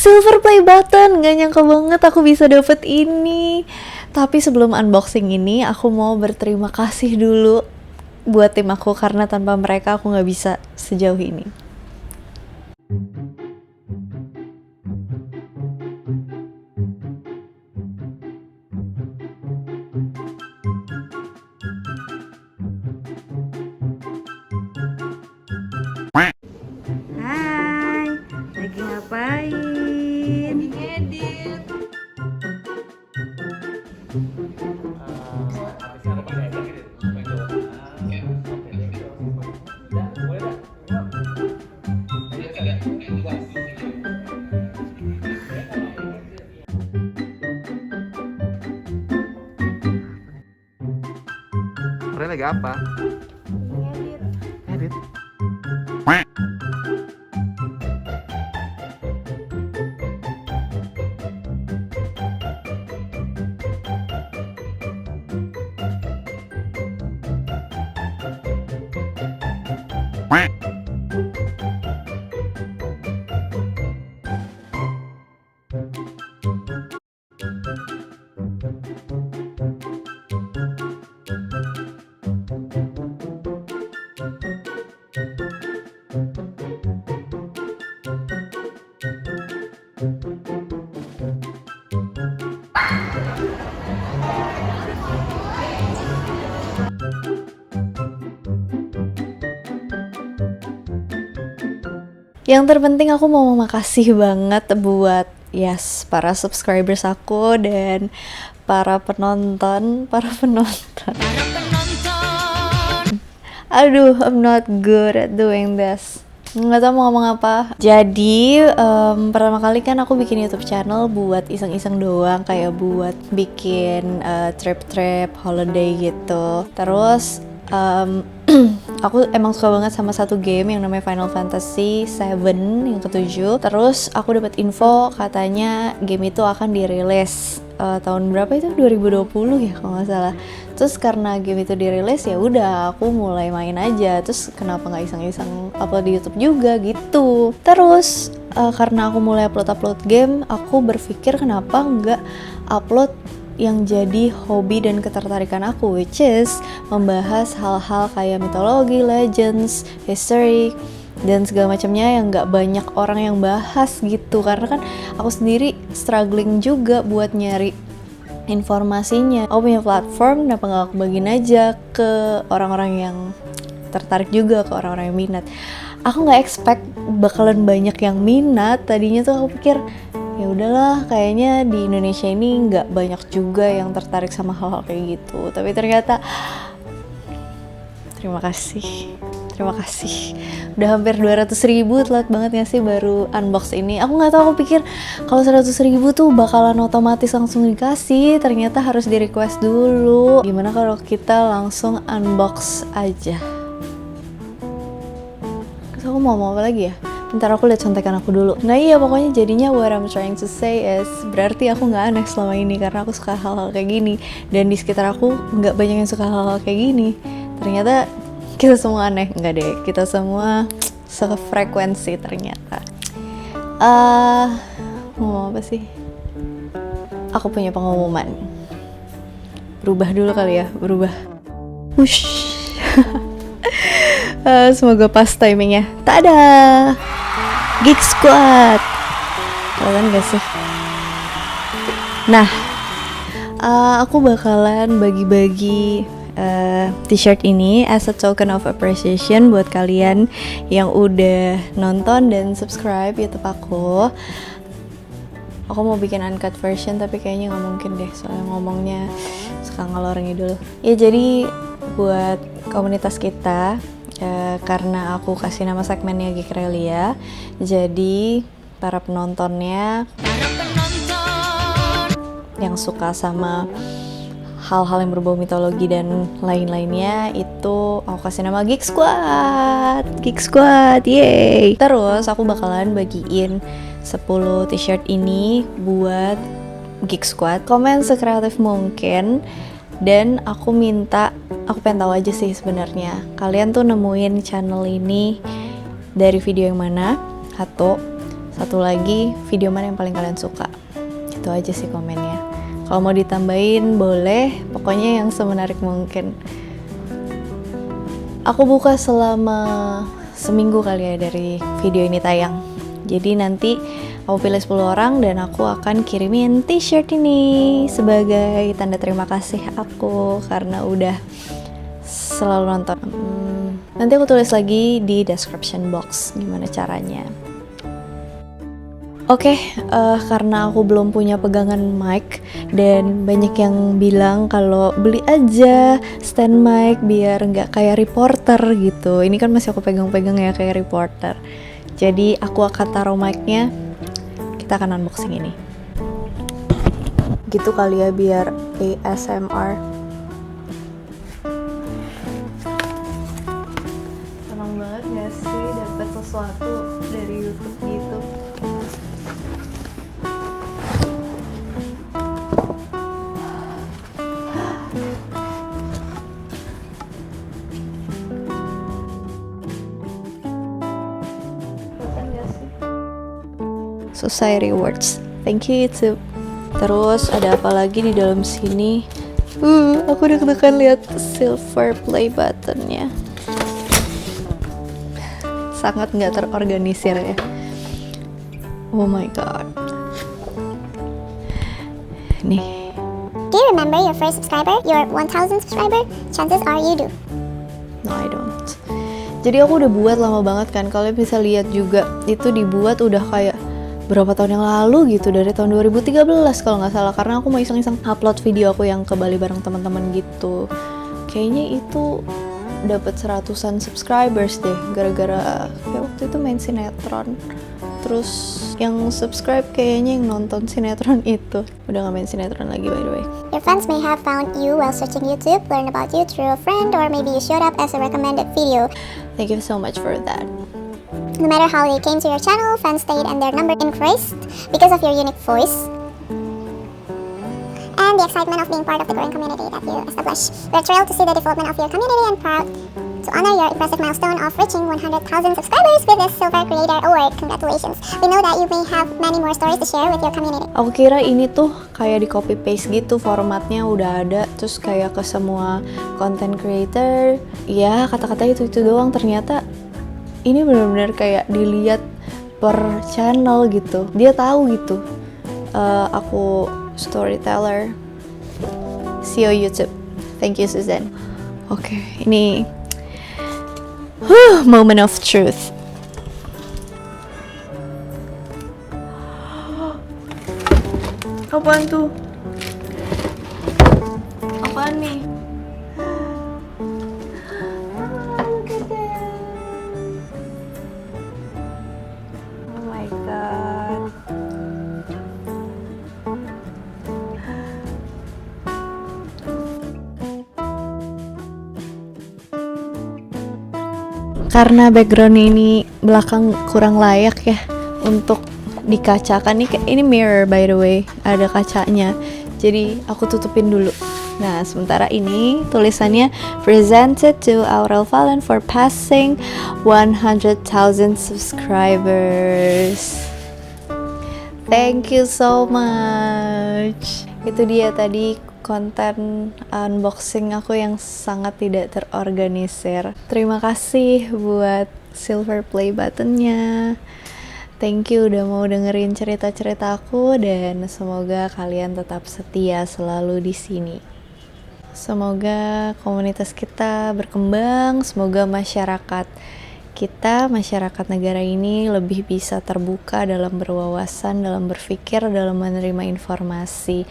silver play button. Gak nyangka banget aku bisa dapet ini. Tapi sebelum unboxing ini, aku mau berterima kasih dulu buat tim aku, karena tanpa mereka aku gak bisa sejauh ini. Hai, lagi ngapain? Lagi ngedit. Kalian lagi apa? Edit. Yang terpenting aku mau makasih banget buat para subscribers aku dan para penonton. Aduh, I'm not good at doing this. Nggak tahu mau ngomong apa. Jadi pertama kali kan aku bikin YouTube channel buat iseng-iseng doang, kayak buat bikin trip-trip holiday gitu. Terus aku emang suka banget sama satu game yang namanya Final Fantasy 7 yang ke-7. Terus aku dapat info katanya game itu akan dirilis tahun berapa itu? 2020 ya kalau nggak salah. Terus karena game itu dirilis, ya udah aku mulai main aja. Terus kenapa nggak iseng-iseng upload di YouTube juga gitu. Terus karena aku mulai upload game, aku berpikir kenapa nggak upload yang jadi hobi dan ketertarikan aku, which is membahas hal-hal kayak mitologi, legends, history, dan segala macamnya yang nggak banyak orang yang bahas gitu. Karena kan aku sendiri struggling juga buat nyari informasinya. Aku punya platform, kenapa nggak aku bagiin aja ke orang-orang yang tertarik juga, ke orang-orang yang minat. Aku nggak expect bakalan banyak yang minat. Tadinya tuh aku pikir ya udahlah, kayaknya di Indonesia ini nggak banyak juga yang tertarik sama hal-hal kayak gitu. Tapi ternyata terima kasih udah hampir 200.000. telat banget gak sih baru unbox ini. Aku nggak tahu, aku pikir kalau 100.000 tuh bakalan otomatis langsung dikasih. Ternyata harus di request dulu. Gimana kalau kita langsung unbox aja? Terus aku mau apa lagi ya? Ntar aku lihat contekan aku dulu. Nah iya, pokoknya jadinya what I'm trying to say is, berarti aku nggak aneh selama ini karena aku suka hal-hal kayak gini. Dan di sekitar aku nggak banyak yang suka hal-hal kayak gini. Ternyata kita semua aneh. Nggak deh, kita semua sefrekuensi ternyata. Ngomong apa sih? Aku punya pengumuman. Berubah dulu kali ya, berubah. Wush. Semoga pas timingnya. Tada! Geek Squad. Kalian gak sih? Nah, aku bakalan bagi-bagi t-shirt ini as a token of appreciation buat kalian yang udah nonton dan subscribe YouTube aku. Aku mau bikin uncut version tapi kayaknya nggak mungkin deh, soalnya ngomongnya suka ngalor ngidul. Ya jadi buat komunitas kita, karena aku kasih nama segmennya Geek Relia, jadi para penontonnya yang suka sama hal-hal yang berbau mitologi dan lain-lainnya, itu aku kasih nama Geek Squad, yeay. Terus aku bakalan bagiin 10 t-shirt ini buat Geek Squad. Komen sekreatif mungkin. Dan aku pengen tahu aja sih sebenarnya kalian tuh nemuin channel ini dari video yang mana, atau Satu lagi, video mana yang paling kalian suka? Itu aja sih komennya. Kalau mau ditambahin boleh, pokoknya yang semenarik mungkin. Aku buka selama seminggu kali ya dari video ini tayang. Jadi nanti aku pilih 10 orang dan aku akan kirimin t-shirt ini sebagai tanda terima kasih aku karena udah selalu nonton. Nanti aku tulis lagi di description box gimana caranya. Oke, karena aku belum punya pegangan mic dan banyak yang bilang kalau beli aja stand mic biar nggak kayak reporter gitu. Ini kan masih aku pegang-pegang ya kayak reporter. Jadi aku akan taruh mic-nya. Kita akan unboxing ini. Gitu kali ya biar ASMR. Senang banget gak sih dapat sesuatu dari YouTube gitu. Society Rewards. Thank you YouTube. Terus ada apa lagi di dalam sini? Aku deg-degan lihat silver play buttonnya. Sangat nggak terorganisir ya. Oh my god. Nih. Do you remember your first subscriber? Your 1000 subscriber? Chances are you do. No, I don't. Jadi aku udah buat lama banget kan. Kalian bisa lihat juga itu dibuat udah kayak berapa tahun yang lalu gitu, dari tahun 2013 kalau nggak salah, karena aku mau iseng-iseng upload video aku yang ke Bali bareng teman-teman gitu. Kayaknya itu dapat 100-an subscribers deh gara-gara kayak waktu itu main sinetron. Terus yang subscribe kayaknya yang nonton sinetron itu. Udah nggak main sinetron lagi by the way. Your friends may have found you while searching YouTube, learn about you through a friend, or maybe you showed up as a recommended video. Thank you so much for that. No matter how they came to your channel, fans stayed and their number increased because of your unique voice and the excitement of being part of the growing community that you established. We're thrilled to see the development of your community and proud to honor your impressive milestone of reaching 100,000 subscribers with this Silver Creator Award. Congratulations. We know that you may have many more stories to share with your community. Aku kira ini tuh kayak di copy paste gitu, formatnya udah ada, terus kayak ke semua content creator. Ya kata-kata itu doang, ternyata ini benar-benar kayak dilihat per channel gitu. Dia tahu gitu. Aku storyteller. See you YouTube. Thank you Suzanne. Oke, ini moment of truth. Apaan tuh? Apaan nih? Oh my god. Karena background ini belakang kurang layak ya untuk dikacakan. Ini mirror by the way, ada kacanya. Jadi aku tutupin dulu. Nah, sementara ini tulisannya presented to Aurel Valen for passing 100,000 subscribers. Thank you so much. Itu dia tadi konten unboxing aku yang sangat tidak terorganisir. Terima kasih buat silver play buttonnya. Thank you udah mau dengerin cerita-cerita aku dan semoga kalian tetap setia selalu di sini. Semoga komunitas kita berkembang, semoga masyarakat kita, masyarakat negara ini lebih bisa terbuka dalam berwawasan, dalam berpikir, dalam menerima informasi.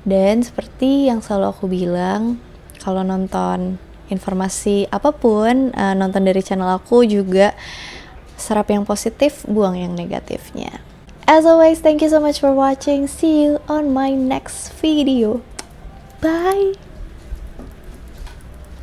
Dan seperti yang selalu aku bilang, kalau nonton informasi apapun, nonton dari channel aku juga serap yang positif, buang yang negatifnya. As always, thank you so much for watching. See you on my next video. Bye!